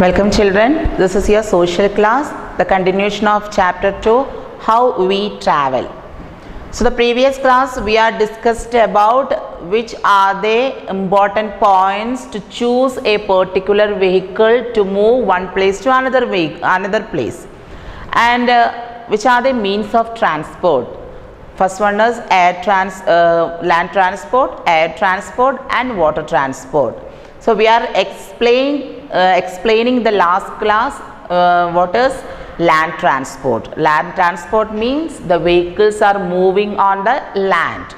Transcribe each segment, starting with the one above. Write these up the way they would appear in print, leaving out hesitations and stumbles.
Welcome children, this is your social class, the continuation of chapter 2, how we travel. So the previous class we are discussed about which are the important points to choose a particular vehicle to move one place to another place, and which are the means of transport. First one is land transport, air transport and water transport. So we are explaining the last class what is land transport. Land transport means the vehicles are moving on the land,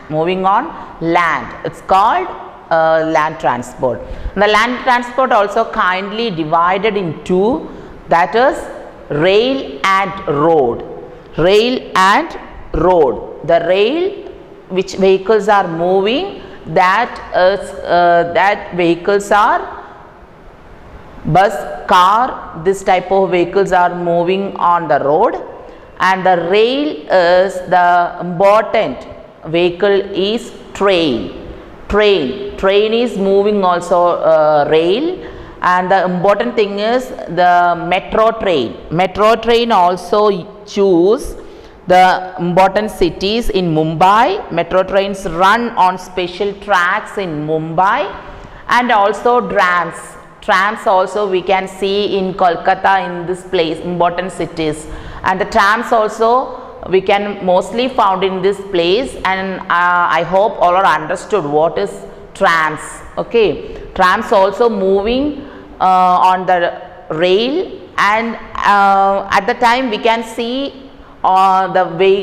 It's called land transport. The land transport also kindly divided in two, that is rail and road. The rail, which vehicles are moving, that vehicles are bus, car, this type of vehicles are moving on the road, and the rail is the important vehicle is train is moving also rail, and the important thing is the metro train also choose the important cities in Mumbai. Metro trains run on special tracks in Mumbai, and also trams also we can see in Kolkata, in this place, important cities, and the trams also we can mostly found in this place. And I hope all are understood what is trams. Okay, trams also moving on the rail, and at the time we can see the way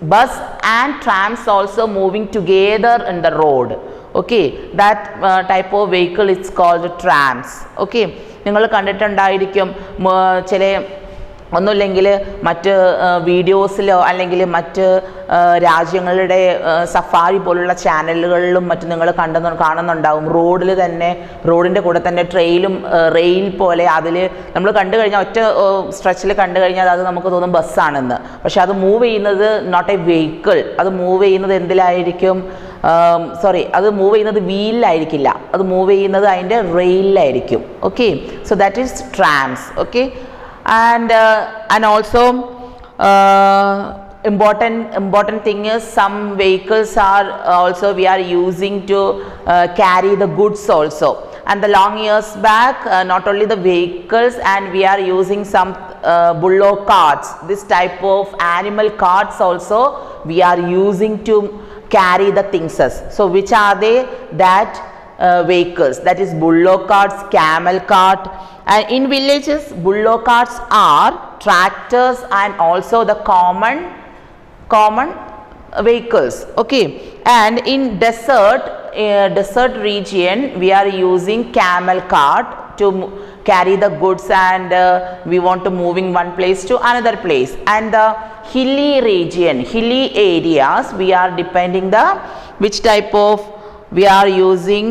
bus and trams also moving together in the road. Okay, that type of vehicle is called trams. Okay, നിങ്ങൾ കണ്ടിട്ടുണ്ടായിരിക്കും ചില ഒന്നുമില്ലെങ്കിൽ മറ്റ് വീഡിയോസിലോ അല്ലെങ്കിൽ മറ്റ് രാജ്യങ്ങളുടെ safari പോലുള്ള ചാനലുകളിലും മറ്റും നിങ്ങൾ കാണുന്നുണ്ടാവും. റോഡിൽ തന്നെ, റോഡിൻ്റെ കൂടെ തന്നെ റെയിൽ പോലെ അതിൽ നമ്മൾ കണ്ടു കഴിഞ്ഞാൽ, ഒറ്റ സ്ട്രെച്ചിൽ കണ്ടു കഴിഞ്ഞാൽ അത് നമുക്ക് തോന്നും ബസ്സാണെന്ന്. പക്ഷെ അത് മൂവ് ചെയ്യുന്നത് നോട്ട് എ വെഹിക്കിൾ, അത് മൂവ് ചെയ്യുന്നത് എന്തിലായിരിക്കും? അത് മൂവ് ചെയ്യുന്നത് വീലിലായിരിക്കില്ല, അത് മൂവ് ചെയ്യുന്നത് അതിൻ്റെ റെയിലായിരിക്കും. Okay, so that is trams. Okay, and also important thing is some vehicles are also we are using to carry the goods also. And the long years back, not only the vehicles, and we are using some bullock carts, this type of animal carts also we are using to carry the things. So which are they? That vehicles, that is bullock carts, camel cart. And in villages, bullock carts are tractors and also the common vehicles. Okay, and in desert region we are using camel cart to carry the goods, and we want to moving one place to another place. And the hilly areas we are depending the which type of we are using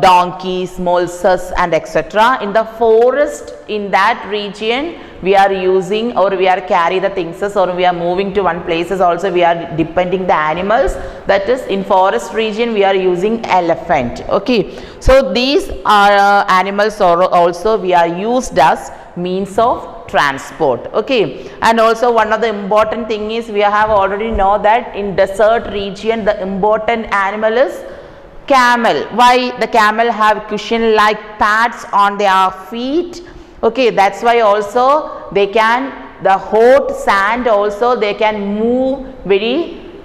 donkeys, molses and etc. In the forest, in that region we are using, or we are carry the things, or we are moving to one places also we are depending the animals, that is in forest region we are using elephant. Okay, so these are animals also we are used as means of transport. Okay, and also one of the important thing is we have already know that in desert region the important animal is camel. Why? The camel have cushion like pads on their feet. Okay, that's why also they can, the hot sand also they can move very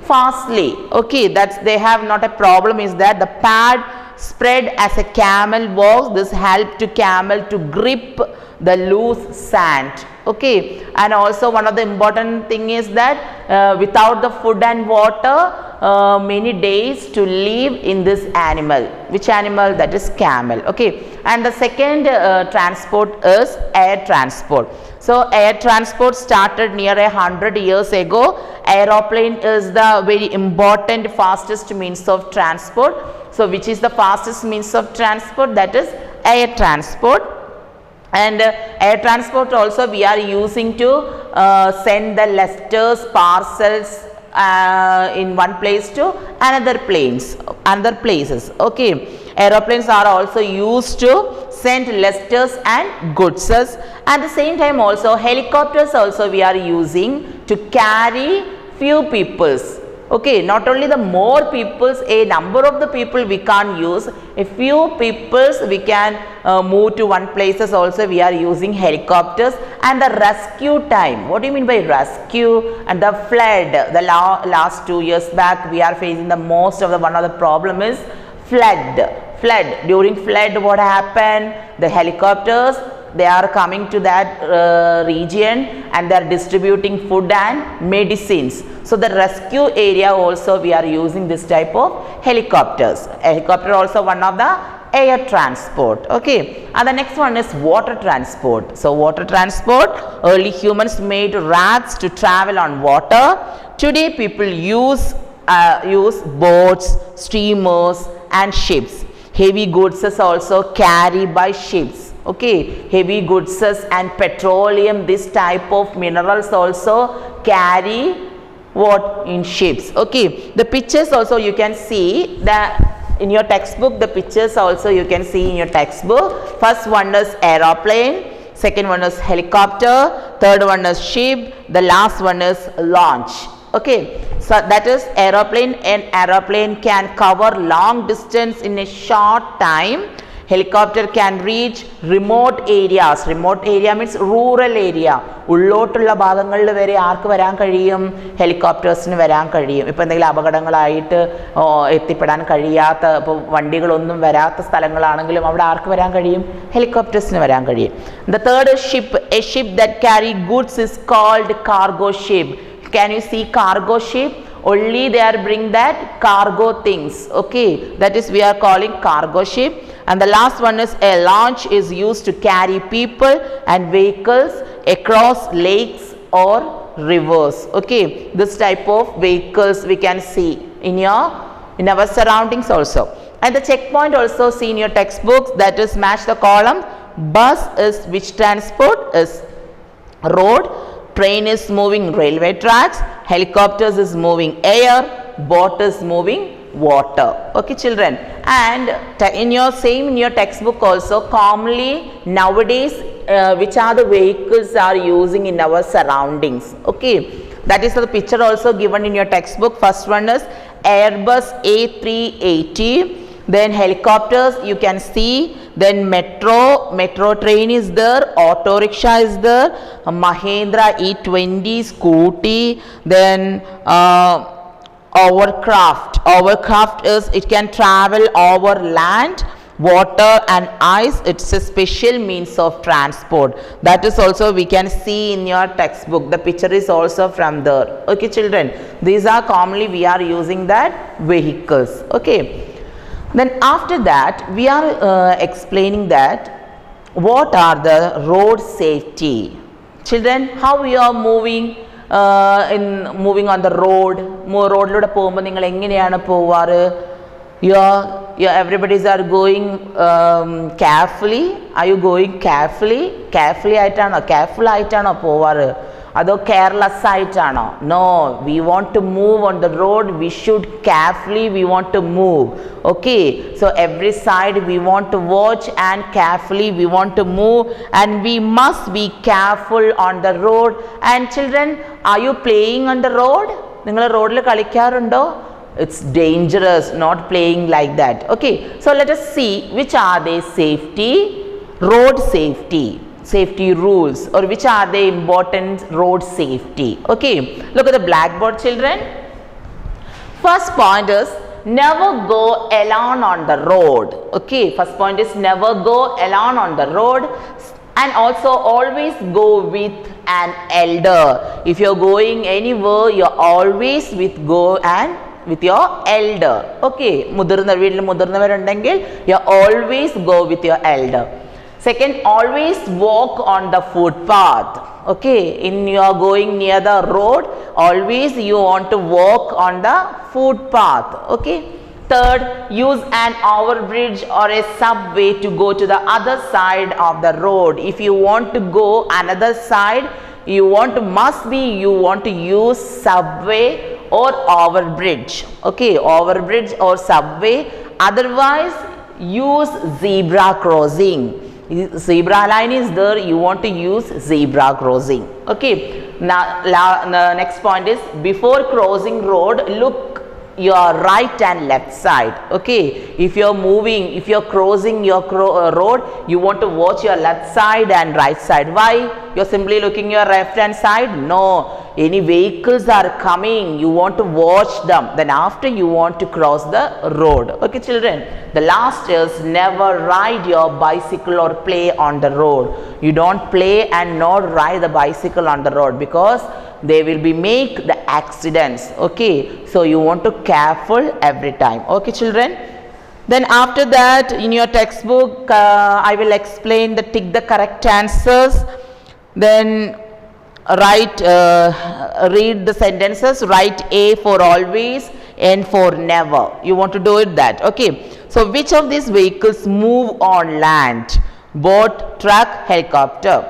fastly. Okay, that's they have not a problem is that the pad spread as a camel walks, this help to camel to grip the loose sand. Okay, and also one of the important thing is that without the food and water many days to live in this animal. Which animal? That is camel. Okay, and the second transport is air transport. So air transport started near 100 years ago. Aeroplane is the very important fastest means of transport. So which is the fastest means of transport? That is air transport. And air transport also we are using to send the letters, parcels in one place to another places. Okay, aeroplanes are also used to send letters and goods. At the same time also helicopters also we are using to carry few peoples. Okay, not only the more peoples, a number of the people we can't use, a few peoples we can move to one places also we are using helicopters. And the rescue time, what do you mean by rescue? And the flood, the last 2 years back we are facing the most of the one of the problem is flood. During flood what happened? The helicopters, they are coming to that region and they are distributing food and medicines. So the rescue area also we are using this type of helicopters. Helicopter also one of the air transport. Okay, and the next one is water transport. So water transport, early humans made rafts to travel on water. Today people use boats, steamers and ships. Heavy goods is also carried by ships. Okay, heavy goods and petroleum, this type of minerals also carry what? In ships. Okay, the pictures also you can see that in your textbook, the pictures also you can see in your textbook. First one is aeroplane, second one is helicopter, third one is ship, the last one is launch. Okay, so that is aeroplane, and aeroplane can cover long distance in a short time. Helicopter can reach remote areas. Remote area means rural area. ഉള്ളോട്ടുള്ള ഭാഗങ്ങളിൽ വരെ ആർക്ക് വരാൻ കഴിയും? ഹെലികോപ്റ്റേഴ്സിന് വരാൻ കഴിയും. ഇപ്പോൾ എന്തെങ്കിലും അപകടങ്ങളായിട്ട് എത്തിപ്പെടാൻ കഴിയാത്ത, ഇപ്പോൾ വണ്ടികളൊന്നും വരാത്ത സ്ഥലങ്ങളാണെങ്കിലും അവിടെ ആർക്ക് വരാൻ കഴിയും? ഹെലികോപ്റ്റേഴ്സിന് വരാൻ കഴിയും. The third is ship. A ship that carry goods is called cargo ship. Can you see cargo ship? Only they are bring that cargo things. Okay, that is we are calling cargo ship. And the last one is a launch is used to carry people and vehicles across lakes or rivers. Okay, this type of vehicles we can see in our surroundings also. And the checkpoint also see in your textbooks, that is match the column. Bus is which transport? Is road. Train is moving railway tracks. Helicopters is moving air. Boat is moving water. Okay children, and in your textbook also commonly nowadays which are the vehicles are using in our surroundings. Okay, that is the picture also given in your textbook. First one is Airbus A380, then helicopters you can see, then metro train is there, auto rickshaw is there, Mahindra E20 scooty, then Overcraft is it can travel over land, water and ice. It's a special means of transport. That is also we can see in your textbook. The picture is also from there. Okay children, these are commonly we are using that vehicles. Okay, then after that we are explaining that what are the road safety. Children, how we are moving moving on the road. റോഡിലൂടെ പോകുമ്പോൾ നിങ്ങൾ എങ്ങനെയാണ് പോവാറ്? Everybody's are going carefully. Are you going carefully? Careful ആയിട്ടാണോ പോവാറ്? അതോ careless ആയിട്ടാണോ? No, we want to move on the road. We should carefully we want to move. Okay, so every side we want to watch and carefully we want to move, and we must be careful on the road. And children, are you playing on the road? നിങ്ങൾ റോഡിൽ കളിക്കാറുണ്ടോ? It's dangerous not playing like that. Okay, so let us see which are the road safety rules, or which are the important road safety. Okay, look at the blackboard children. First point is never go alone on the road. Okay, first point is never go alone on the road, and also always go with an elder. If you are going anywhere, you are always with your elder. Okay, വീട്ടിൽ മുതിർന്നവരുണ്ടെങ്കിൽ you always go with your elder. Second, always walk on the footpath. Okay, you are going near the road, always you want to walk on the footpath. Okay. Third, use an overbridge or a subway to go to the other side of the road. If you want to go another side, you want to use subway or overbridge. Okay, overbridge or subway. Otherwise, use zebra crossing. Zebra line is there, you want to use zebra crossing. Okay. Now, next point is, before crossing road, look your right and left side. Okay, if you're moving, if you're crossing your road, you want to watch your left side and right side. Why? You're simply looking your left hand side? No, any vehicles are coming, you want to watch them, then after you want to cross the road. Okay children, the last is, never ride your bicycle or play on the road. You don't play and not ride the bicycle on the road, because they will be make the accidents. Okay, so you want to careful every time. Okay children, then after that in your textbook I will explain the tick the correct answers, then write read the sentences, write A for always, N for never. You want to do it that. Okay, so which of these vehicles move on land? Boat, truck, helicopter.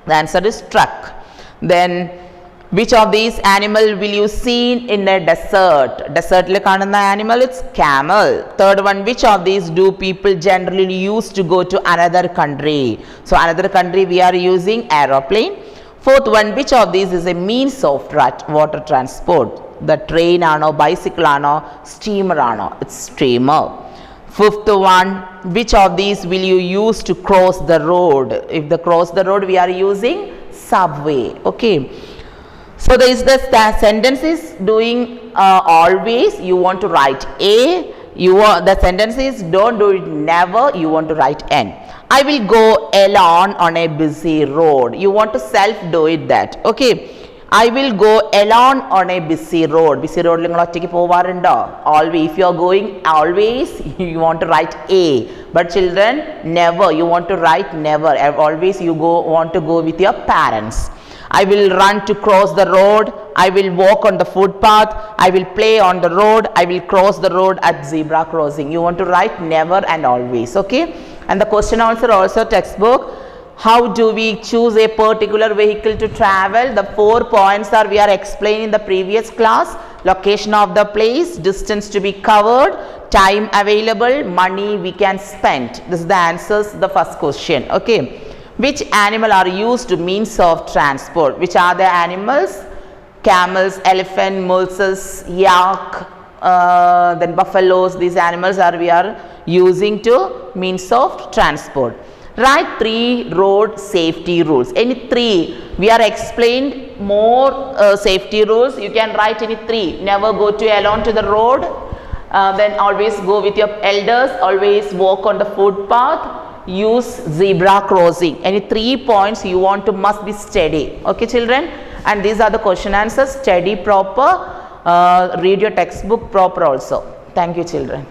The answer is truck. Then which of these animal will you see in a desert? Desert le kanunna animal, it's camel. Third one, which of these do people generally use to go to another country? So another country we are using aeroplane. Fourth one, which of these is a means of water transport? The train ano, bicycle ano, steamer ano? It's steamer. Fifth one, which of these will you use to cross the road? If the cross the road, we are using subway. Okay. So there is the sentence is doing always, you want to write A. The sentence is don't do it never, you want to write N. I will go alone on a busy road. You want to self do it that. Okay. I will go alone on a busy road. Busy road always, if you are going always, you want to write A. But children, never, you want to write never. Always you want to go with your parents. I will run to cross the road. I will walk on the footpath. I will play on the road. I will cross the road at zebra crossing. You want to write never and always. Okay. And the question answer also textbook. How do we choose a particular vehicle to travel? The 4 points are we are explaining in the previous class. Location of the place, distance to be covered, time available, money we can spend. This is the answers the first question. Okay. Which animal are used to means of transport? Which are the animals? Camels, elephant, mules, yak, then buffaloes. These animals are we are using to means of transport. Write 3 road safety rules. Any 3. We are explained more safety rules. You can write any 3. Never go alone to the road. Then always go with your elders. Always walk on the footpath. Use zebra crossing. Any 3 points you want to must be steady. Okay children, and these are the question answers. Study proper, read your textbook proper also. Thank you children.